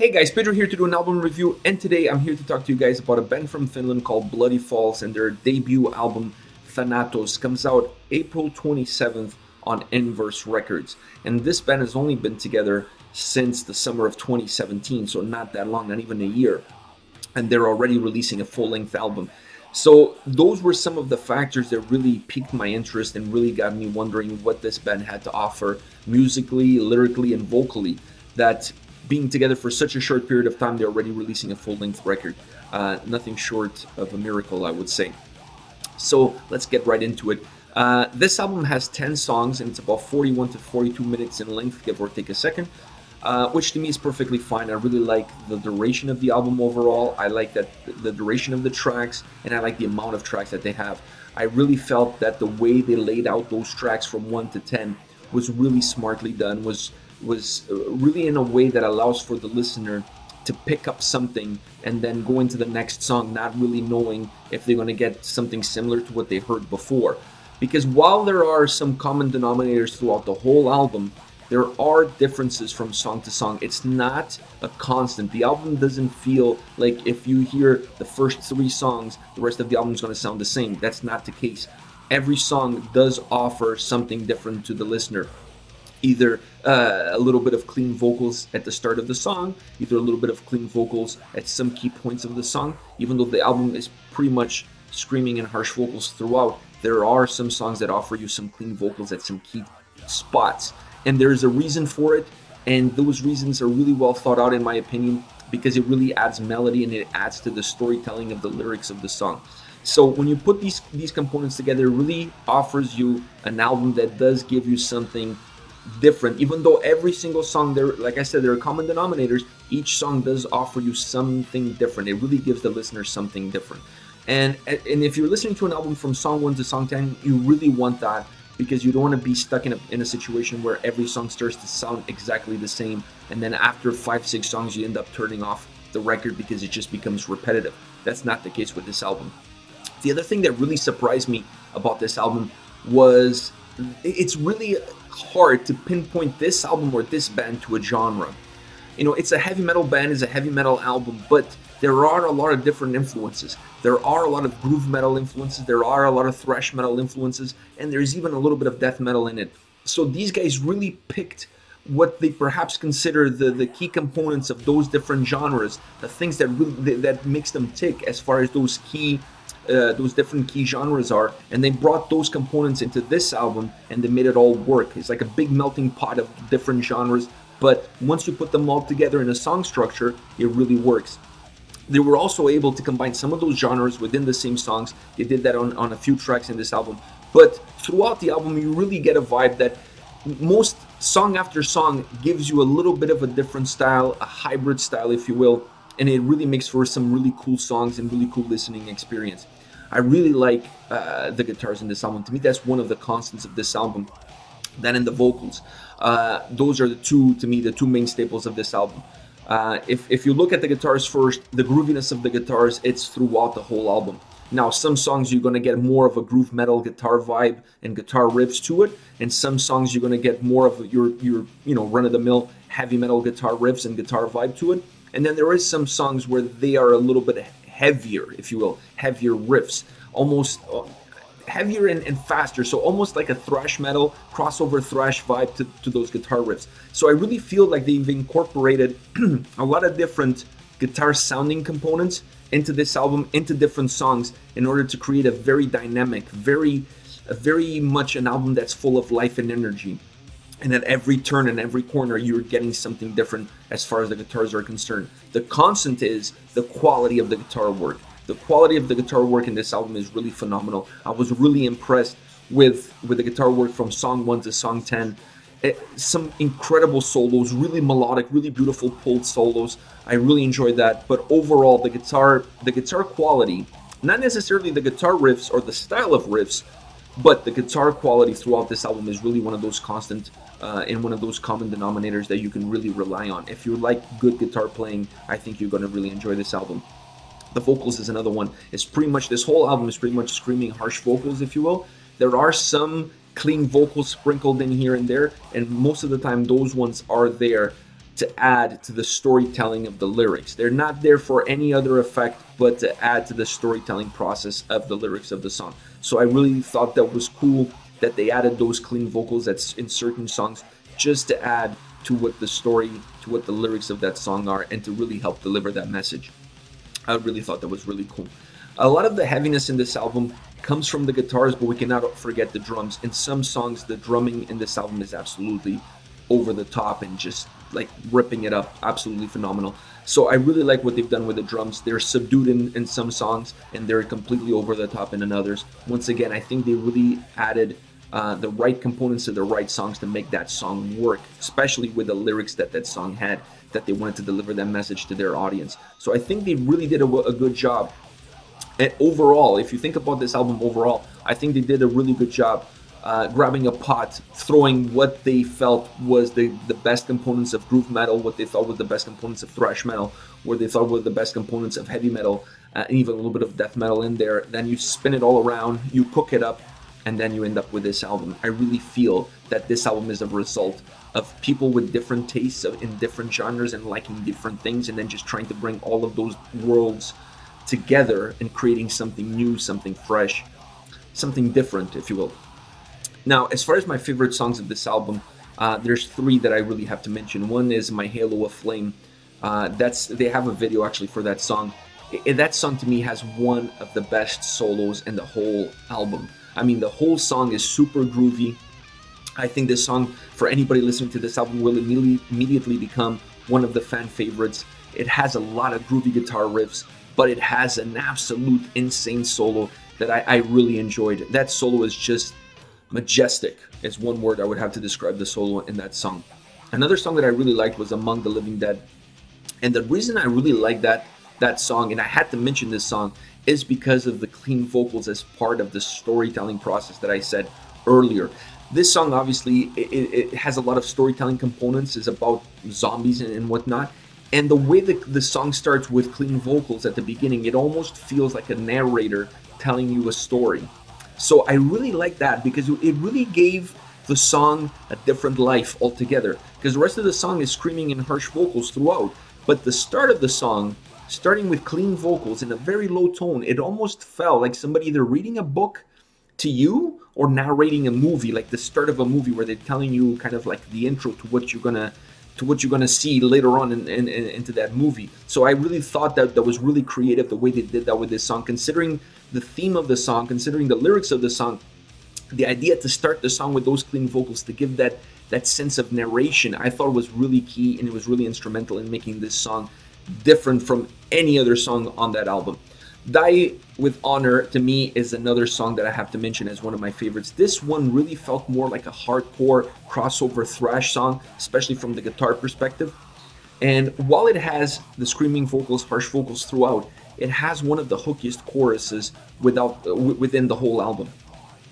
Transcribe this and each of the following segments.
Hey guys, Pedro here to do an album review, and today I'm here to talk to you guys about a band from Finland called Bloody Falls, and their debut album Thanatos comes out April 27th on Inverse Records. And this band has only been together since the summer of 2017, so not that long, not even a year. And they're already releasing a full-length album. So those were some of the factors that really piqued my interest and really got me wondering what this band had to offer musically, lyrically, and vocally. That being together for such a short period of time, they're already releasing a full-length record. Nothing short of a miracle, I would say. So let's get right into it. This album has 10 songs and it's about 41 to 42 minutes in length, give or take a second. Which to me is perfectly fine. I really like the duration of the album overall. I like that the duration of the tracks, and I like the amount of tracks that they have. I really felt that the way they laid out those tracks from 1 to 10 was really smartly done, was really in a way that allows for the listener to pick up something and then go into the next song not really knowing if they're going to get something similar to what they heard before. Because while there are some common denominators throughout the whole album, there are differences from song to song. It's not a constant. The album doesn't feel like if you hear the first 3 songs, the rest of the album is going to sound the same. That's not the case. Every song does offer something different to the listener. Either a little bit of clean vocals at the start of the song, either a little bit of clean vocals at some key points of the song. Even though the album is pretty much screaming and harsh vocals throughout, there are some songs that offer you some clean vocals at some key spots. And there's a reason for it, and those reasons are really well thought out in my opinion, because it really adds melody and it adds to the storytelling of the lyrics of the song. So when you put these components together, it really offers you an album that does give you something different. Even though every single song, there, like I said, there are common denominators, each song does offer you something different. It really gives the listener something different. And if you're listening to an album from song 1 to song 10, you really want that, because you don't want to be stuck in a situation where every song starts to sound exactly the same, and then after 5-6 songs you end up turning off the record because it just becomes repetitive. That's not the case with this album. The other thing that really surprised me about this album was it's really hard to pinpoint this album or this band to a genre. You know, it's a heavy metal band, it's a heavy metal album, but there are a lot of different influences. There are a lot of groove metal influences, there are a lot of thrash metal influences, and there's even a little bit of death metal in it. So these guys really picked what they perhaps consider the key components of those different genres, the things that really that makes them tick as far as those different key genres are, and they brought those components into this album and they made it all work. It's like a big melting pot of different genres, but once you put them all together in a song structure, it really works. They were also able to combine some of those genres within the same songs. They did that on a few tracks in this album, but throughout the album you really get a vibe that most song after song gives you a little bit of a different style, a hybrid style if you will, and it really makes for some really cool songs and really cool listening experience. I really like the guitars in this album. To me, that's one of the constants of this album. That and the vocals. Those are the two main staples of this album. If you look at the guitars first, the grooviness of the guitars, it's throughout the whole album. Now, some songs you're going to get more of a groove metal guitar vibe and guitar riffs to it, and some songs you're going to get more of your run-of-the-mill heavy metal guitar riffs and guitar vibe to it. And then there is some songs where they are a little bit heavier, if you will, heavier riffs, almost heavier and faster, so almost like a thrash metal, crossover thrash vibe to those guitar riffs. So I really feel like they've incorporated a lot of different guitar sounding components into this album, into different songs, in order to create a very dynamic, very much an album that's full of life and energy. And at every turn and every corner, you're getting something different as far as the guitars are concerned. The constant is the quality of the guitar work. The quality of the guitar work in this album is really phenomenal. I was really impressed with the guitar work from song 1 to song 10. Some incredible solos, really melodic, really beautiful pulled solos. I really enjoyed that. But overall, the guitar quality, not necessarily the guitar riffs or the style of riffs, but the guitar quality throughout this album is really one of those constant and one of those common denominators that you can really rely on. If you like good guitar playing, I think you're going to really enjoy this album. The vocals is another one. It's pretty much, this whole album is pretty much screaming harsh vocals, if you will. There are some clean vocals sprinkled in here and there, and most of the time those ones are there. to add to the storytelling of the lyrics. They're not there for any other effect but to add to the storytelling process of the lyrics of the song. So I really thought that was cool that they added those clean vocals that's in certain songs just to add to what the story, to what the lyrics of that song are, and to really help deliver that message. I really thought that was really cool. A lot of the heaviness in this album comes from the guitars, but we cannot forget the drums. In some songs, the drumming in this album is absolutely over the top and just like ripping it up, absolutely phenomenal. So I really like what they've done with the drums. They're subdued in some songs and they're completely over the top in others. Once again, I think they really added the right components to the right songs to make that song work, especially with the lyrics that that song had, that they wanted to deliver that message to their audience. So I think they really did a good job. And overall, if you think about this album overall, I think they did a really good job grabbing a pot, throwing what they felt was the best components of groove metal, what they thought was the best components of thrash metal, what they thought were the best components of heavy metal, and even a little bit of death metal in there. Then you spin it all around, you cook it up, and then you end up with this album. I really feel that this album is a result of people with different tastes in different genres and liking different things, and then just trying to bring all of those worlds together and creating something new, something fresh, something different, if you will. Now, as far as my favorite songs of this album, there's three that I really have to mention. One is My Halo of Flame. They have a video actually for that song. That song to me has one of the best solos in the whole album. I mean, the whole song is super groovy. I think this song, for anybody listening to this album, will immediately become one of the fan favorites. It has a lot of groovy guitar riffs, but it has an absolute insane solo that I really enjoyed. That solo is just majestic, is one word I would have to describe the solo in that song. Another song that I really liked was Among the Living Dead. And the reason I really like that song, and I had to mention this song, is because of the clean vocals as part of the storytelling process that I said earlier. This song, obviously, it has a lot of storytelling components. It's about zombies and whatnot. And the way the song starts with clean vocals at the beginning, it almost feels like a narrator telling you a story. So I really like that because it really gave the song a different life altogether. Because the rest of the song is screaming and harsh vocals throughout. But the start of the song, starting with clean vocals in a very low tone, it almost felt like somebody either reading a book to you or narrating a movie, like the start of a movie where they're telling you kind of like the intro to what you're gonna see later on into that movie. So I really thought that was really creative the way they did that with this song, considering the theme of the song, considering the lyrics of the song. The idea to start the song with those clean vocals to give that sense of narration, I thought was really key, and it was really instrumental in making this song different from any other song on that album. Die with Honor, to me, is another song that I have to mention as one of my favorites. This one really felt more like a hardcore crossover thrash song, especially from the guitar perspective. And while it has the screaming vocals, harsh vocals throughout, it has one of the hookiest choruses within the whole album.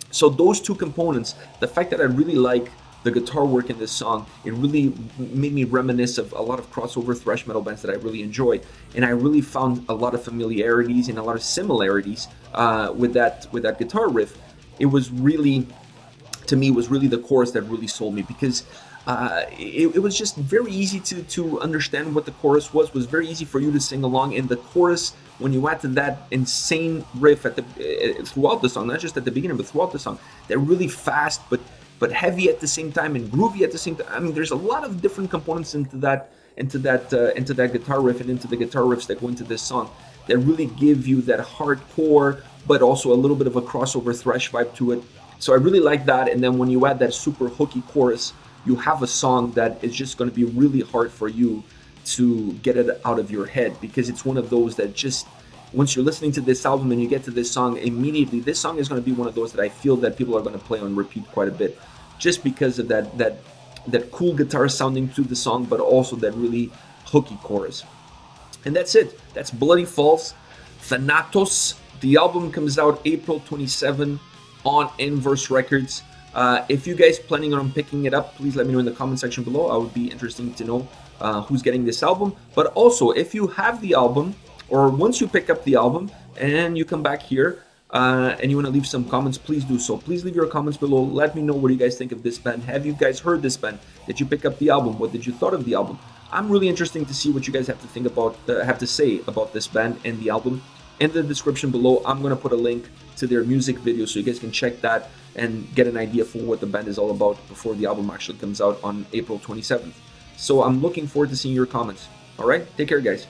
So those two components, the fact that I really like the guitar work in this song, it really made me reminisce of a lot of crossover thrash metal bands that I really enjoy, and I really found a lot of familiarities and a lot of similarities with that guitar riff. It was really, to me, was really the chorus that really sold me, because it was just very easy to understand what the chorus was very easy for you to sing along, and the chorus, when you add to that insane riff throughout the song, not just at the beginning but throughout the song, they're really fast but heavy at the same time and groovy at the same time. I mean, there's a lot of different components into that guitar riff and into the guitar riffs that go into this song that really give you that hardcore, but also a little bit of a crossover thrash vibe to it. So I really like that. And then when you add that super hooky chorus, you have a song that is just going to be really hard for you to get it out of your head, because it's one of those that just, once you're listening to this album and you get to this song, immediately this song is going to be one of those that I feel that people are going to play on repeat quite a bit, just because of that cool guitar sounding to the song, but also that really hooky chorus. And that's it. That's Bloody False, Thanatos. The album comes out April 27 on Inverse Records. If you guys planning on picking it up, please let me know in the comment section below. I would be interested to know who's getting this album. But also, if you have the album, or once you pick up the album and you come back here and you want to leave some comments, please do so. Please leave your comments below. Let me know what you guys think of this band. Have you guys heard this band? Did you pick up the album? What did you thought of the album? I'm really interested to see what you guys have to think about, have to say about this band and the album. In the description below, I'm going to put a link to their music video so you guys can check that and get an idea for what the band is all about before the album actually comes out on April 27th. So I'm looking forward to seeing your comments. All right, take care, guys.